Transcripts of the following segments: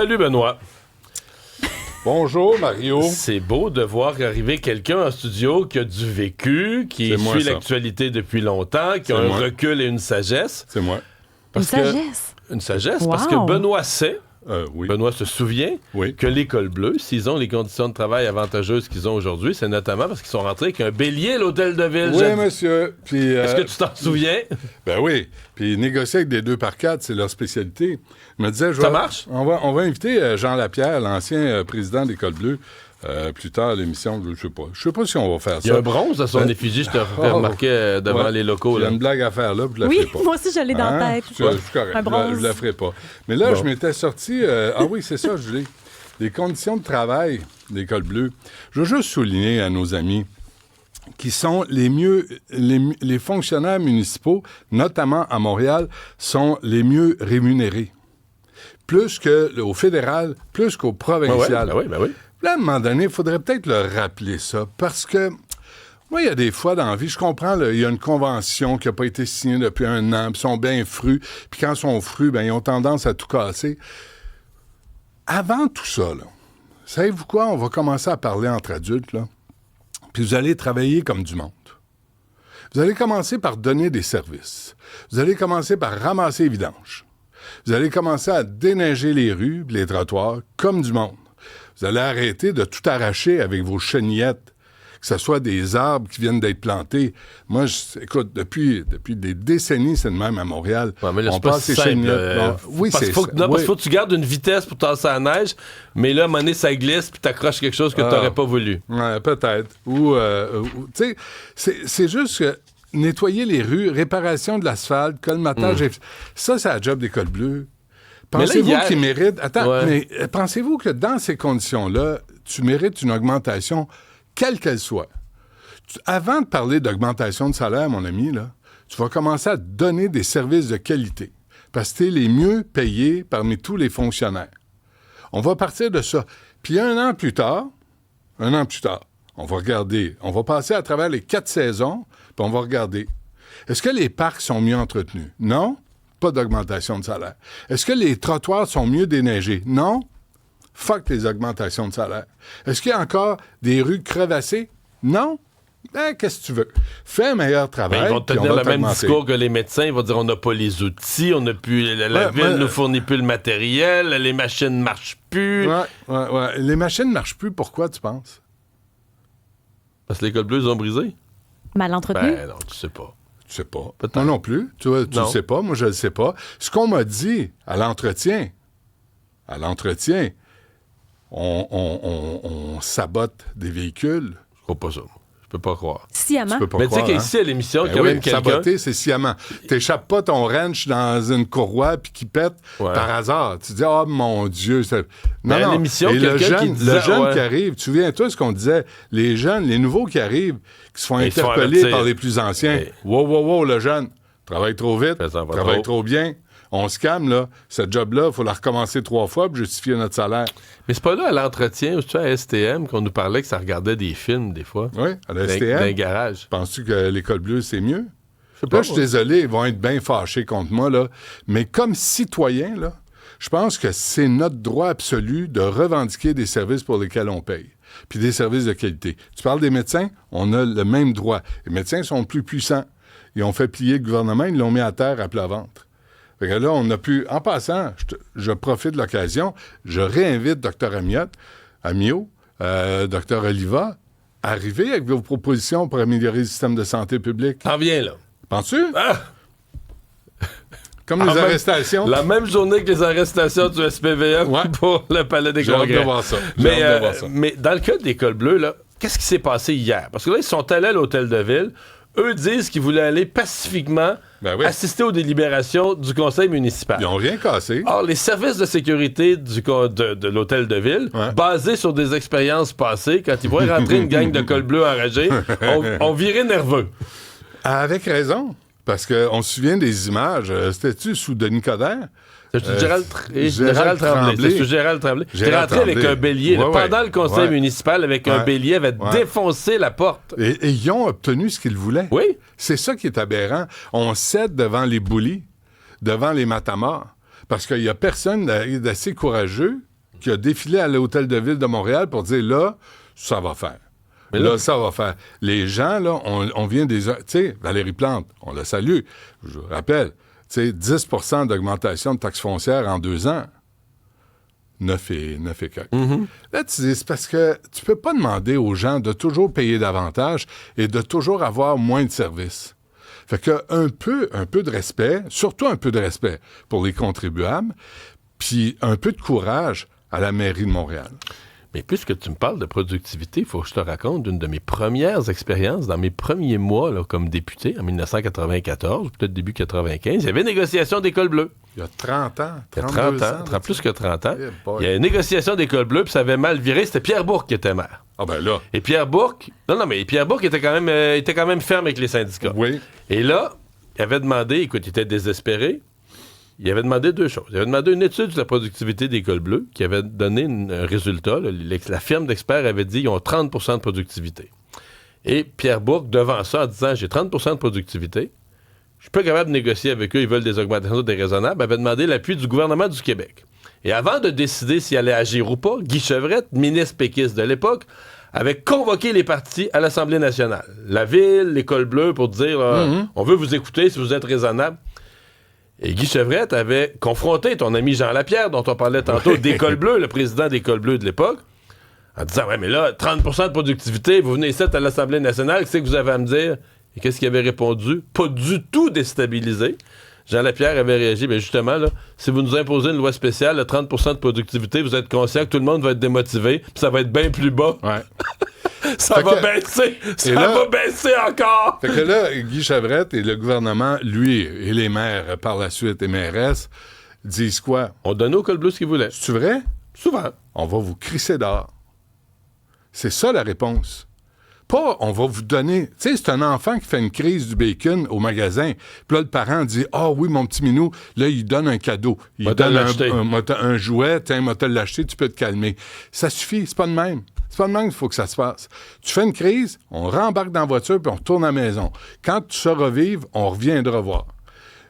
Salut Benoît. Bonjour Mario. C'est beau de voir arriver quelqu'un en studio qui a du vécu, qui suit l'actualité depuis longtemps, qui a un recul et une sagesse. C'est moi. Une sagesse, parce que Benoît sait, Benoît se souvient que l'École Bleue, s'ils ont les conditions de travail avantageuses qu'ils ont aujourd'hui, c'est notamment parce qu'ils sont rentrés avec un bélier à l'hôtel de ville. Oui, monsieur. Puis, est-ce que tu t'en souviens? Ben oui. Puis négocier avec des 2x4, c'est leur spécialité. Je me disais, ça marche? On va inviter Jean Lapierre, l'ancien président de l'École Bleue, plus tard à l'émission. Je sais pas si on va faire ça. Il y a un bronze à son effigie, je te remarquais devant les locaux. Il y a une blague à faire là, puis je la ferai pas. Oui, moi aussi, je l'ai dans la tête. C'est correct. Un bronze. Je la ferai pas. Mais là, je m'étais sorti... Ah oui, c'est ça, Julie. Les conditions de travail de l'École Bleue. Je veux juste souligner à nos amis qui sont les fonctionnaires municipaux, notamment à Montréal, sont les mieux rémunérés. Plus qu'au fédéral, plus qu'au provincial. Ben oui. Là, à un moment donné, il faudrait peut-être leur rappeler ça, parce que moi, il y a des fois dans la vie, je comprends, il y a une convention qui n'a pas été signée depuis 1 an, puis ils sont bien frus, puis quand ils sont frus, ben, ils ont tendance à tout casser. Avant tout ça, là, savez-vous quoi? On va commencer à parler entre adultes, là, puis vous allez travailler comme du monde. Vous allez commencer par donner des services. Vous allez commencer par ramasser les vidanges. Vous allez commencer à déneiger les rues, les trottoirs, comme du monde. Vous allez arrêter de tout arracher avec vos chenillettes, que ce soit des arbres qui viennent d'être plantés. Moi, écoute, depuis des décennies, c'est le même à Montréal. Ouais, mais là, on passe ces chenillettes. Oui, c'est ça. Parce qu'il faut que tu gardes une vitesse pour tasser la neige, mais là, à un moment donné, ça glisse puis t'accroches quelque chose que tu n'aurais pas voulu. Ouais, peut-être. Ou tu sais, c'est juste que nettoyer les rues, réparation de l'asphalte, colmatage, ça, c'est la job d'École Bleue. Pensez-vous qu'il mérite... Attends, mais pensez-vous que dans ces conditions-là, tu mérites une augmentation, quelle qu'elle soit? Avant de parler d'augmentation de salaire, mon ami, là, tu vas commencer à donner des services de qualité. Parce que tu es les mieux payés parmi tous les fonctionnaires. On va partir de ça. Puis un an plus tard, on va regarder. On va passer à travers les 4 saisons, puis on va regarder. Est-ce que les parcs sont mieux entretenus? Non? Pas d'augmentation de salaire. Est-ce que les trottoirs sont mieux déneigés? Non. Fuck les augmentations de salaire. Est-ce qu'il y a encore des rues crevassées? Non. Ben, qu'est-ce que tu veux? Fais un meilleur travail. Ben, ils vont tenir le même discours que les médecins. Ils vont dire on n'a pas les outils, on n'a plus. La ville nous fournit plus le matériel, les machines ne marchent plus. Ouais. Les machines ne marchent plus. Pourquoi, tu penses? Parce que l'École Bleue, ils ont brisé. Mal entretenu? Ben non, tu sais pas. Tu sais pas. Moi non plus. Tu ne sais pas. Moi, je le sais pas. Ce qu'on m'a dit à l'entretien, on sabote des véhicules. Je crois pas ça. Je peux pas croire. Sciemment. Mais tu sais qu'ici, à l'émission, il y a quand même quelqu'un... saboter, c'est sciemment. T'échappes pas ton wrench dans une courroie puis qui pète par hasard. Tu dis, oh mon Dieu. Non. À l'émission, et le jeune qui arrive, tu souviens-toi ce qu'on disait, les jeunes, les nouveaux qui arrivent, qui se font interpeller par les plus anciens. Mais... Wow, le jeune, travaille trop vite, travaille trop bien. On se calme, là. Cette job-là, il faut la recommencer 3 fois pour justifier notre salaire. Mais c'est pas là, à l'entretien, ou à STM, qu'on nous parlait que ça regardait des films, des fois. Oui, à la STM. Dans les garages. Penses-tu que l'École Bleue, c'est mieux? Je suis désolé, ils vont être bien fâchés contre moi, là. Mais comme citoyen, là, je pense que c'est notre droit absolu de revendiquer des services pour lesquels on paye. Puis des services de qualité. Tu parles des médecins, on a le même droit. Les médecins sont plus puissants. Ils ont fait plier le gouvernement, ils l'ont mis à terre à plat ventre. Fait que là, on a pu... En passant, je profite de l'occasion, je réinvite Dr. Amio, Dr. Oliva, à arriver avec vos propositions pour améliorer le système de santé publique. T'en viens, là. Penses-tu? Comme les arrestations. La même journée que les arrestations du SPVM pour le Palais des Congrès. J'ai hâte de voir ça. Mais dans le cas de l'École Bleue, là, qu'est-ce qui s'est passé hier? Parce que là, ils sont allés à l'hôtel de ville. Eux disent qu'ils voulaient aller pacifiquement assister aux délibérations du conseil municipal. Ils n'ont rien cassé. Or, les services de sécurité de l'hôtel de ville, basés sur des expériences passées, quand ils voient rentrer une gang de col bleu enragés, on virait nerveux. Avec raison. Parce qu'on se souvient des images. C'était-tu sous Denis Coderre? C'est Gérald Tremblay. C'est Gérald Tremblay. T'es rentré avec un bélier. Pendant le conseil municipal, avec un bélier, avait défoncé la porte. Et ils ont obtenu ce qu'ils voulaient. Oui. C'est ça qui est aberrant. On cède devant les bullies, devant les matamors, parce qu'il n'y a personne d'assez courageux qui a défilé à l'Hôtel de Ville de Montréal pour dire, là, ça va faire. Mais là, ça va faire. Les gens, là, on vient des... Tu sais, Valérie Plante, on la salue. Je vous rappelle, tu sais, 10 % d'augmentation de taxes foncières en 2 ans. 9 et quelques. Mm-hmm. Là, tu dis, c'est parce que tu peux pas demander aux gens de toujours payer davantage et de toujours avoir moins de services. Fait que un peu de respect, surtout un peu de respect pour les contribuables, puis un peu de courage à la mairie de Montréal. Mais puisque tu me parles de productivité, il faut que je te raconte une de mes premières expériences dans mes premiers mois là, comme député en 1994, peut-être début 95. Il y avait une négociation d'école bleue. Il y a 30 ans. Il y a 30 ans, plus que 30 ans. Il y a une négociation d'école bleue, puis ça avait mal viré. C'était Pierre Bourque qui était maire. Ah ben là. Et Pierre Bourque... Non, mais Pierre Bourque était quand même ferme avec les syndicats. Oui. Et là, il avait demandé, écoute, il était désespéré. Il avait demandé 2 choses. Il avait demandé une étude sur la productivité d'école bleue qui avait donné un résultat. La firme d'experts avait dit qu'ils ont 30 % de productivité. Et Pierre Bourque, devant ça, en disant « J'ai 30 % de productivité, je suis pas capable de négocier avec eux, ils veulent des augmentations déraisonnables », avait demandé l'appui du gouvernement du Québec. Et avant de décider s'il allait agir ou pas, Guy Chevrette, ministre péquiste de l'époque, avait convoqué les partis à l'Assemblée nationale. La Ville, l'École bleue, pour dire on veut vous écouter si vous êtes raisonnable. Et Guy Chevrette avait confronté ton ami Jean Lapierre, dont on parlait tantôt, d'École bleue, le président d'École bleue de l'époque, en disant « Ouais, mais là, 30 % de productivité, vous venez ici à l'Assemblée nationale, qu'est-ce que vous avez à me dire? » Et qu'est-ce qu'il avait répondu? Pas du tout déstabilisé. Jean Lapierre avait réagi, mais justement, là, si vous nous imposez une loi spéciale, le 30 % de productivité, vous êtes conscient que tout le monde va être démotivé, puis ça va être bien plus bas. Ouais. Ça va baisser! Ça va baisser encore! Fait que là, Guy Chevrette et le gouvernement, lui et les maires par la suite, et mairesses, disent quoi? On donne au col bleu ce qu'ils voulaient. C'est vrai? Souvent. On va vous crisser dehors. C'est ça la réponse. Pas, on va vous donner... Tu sais, c'est un enfant qui fait une crise du bacon au magasin. Puis là, le parent dit « Ah oui, mon petit minou, là, il donne un cadeau. Il donne un jouet, tiens, m'a te l'acheter, tu peux te calmer. » Ça suffit, c'est pas de même. C'est pas de même qu'il faut que ça se passe. Tu fais une crise, on rembarque dans la voiture, puis on retourne à la maison. Quand tu sauras vivre, on reviendra voir.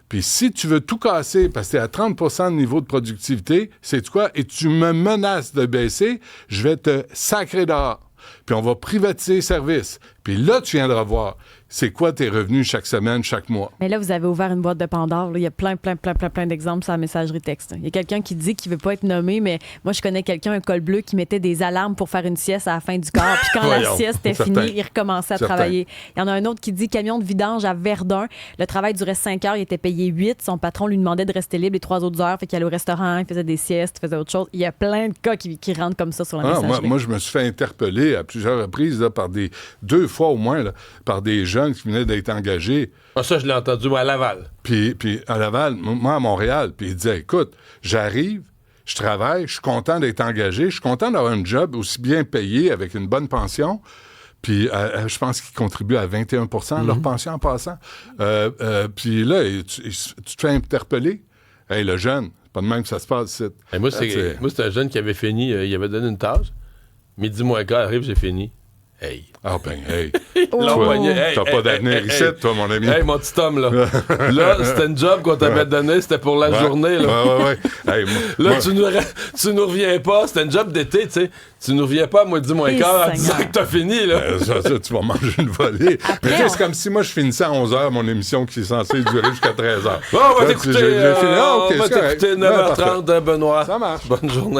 Puis si tu veux tout casser parce que tu es à 30 % de niveau de productivité, c'est quoi? Et tu me menaces de baisser, je vais te sacrer dehors. Puis on va privatiser les services. Puis là, tu viendras voir c'est quoi tes revenus chaque semaine, chaque mois. Mais là, vous avez ouvert une boîte de Pandore. Là. Il y a plein d'exemples sur la messagerie texte. Il y a quelqu'un qui dit qu'il ne veut pas être nommé, mais moi, je connais quelqu'un, un col bleu, qui mettait des alarmes pour faire une sieste à la fin du corps. Puis quand la sieste était finie, il recommençait à travailler. Il y en a un autre qui dit camion de vidange à Verdun. Le travail durait 5 heures, il était payé 8. Son patron lui demandait de rester libre les 3 autres heures. Fait qu'il allait au restaurant, il faisait des siestes, il faisait autre chose. Il y a plein de cas qui rentrent comme ça sur la messagerie. Moi, je me suis fait interpeller à plusieurs reprises, là, par 2 fois au moins, là, par des jeunes qui venaient d'être engagés. Ah, ça, je l'ai entendu, moi, à Laval. Puis à Laval, moi, à Montréal, puis il disait, écoute, j'arrive, je travaille, je suis content d'être engagé, je suis content d'avoir un job aussi bien payé avec une bonne pension. Puis je pense qu'ils contribuent à 21 % de leur pension en passant. Puis là, tu te fais interpeller. Hey, le jeune, c'est pas de même que ça se passe ici. Hey, moi, c'est un jeune qui avait fini, il avait donné une tâche. Midi moins quart arrive, j'ai fini. Hey. Ah ben, hey. T'as pas d'avenir ici, toi, mon ami. Hey, mon petit homme, là. Là, c'était une job qu'on t'avait donné, c'était pour la journée, là. Ouais. Hey, là, tu nous reviens pas, c'était une job d'été, tu sais. Tu nous reviens pas à midi moins quart en disant que t'as fini, là. Ça, tu vas manger une volée. Mais tu sais, c'est comme si moi, je finissais à 11h, mon émission qui est censée durer jusqu'à 13h. Bon, on va t'écouter 9h30, Benoît. Ça marche. Bonne journée.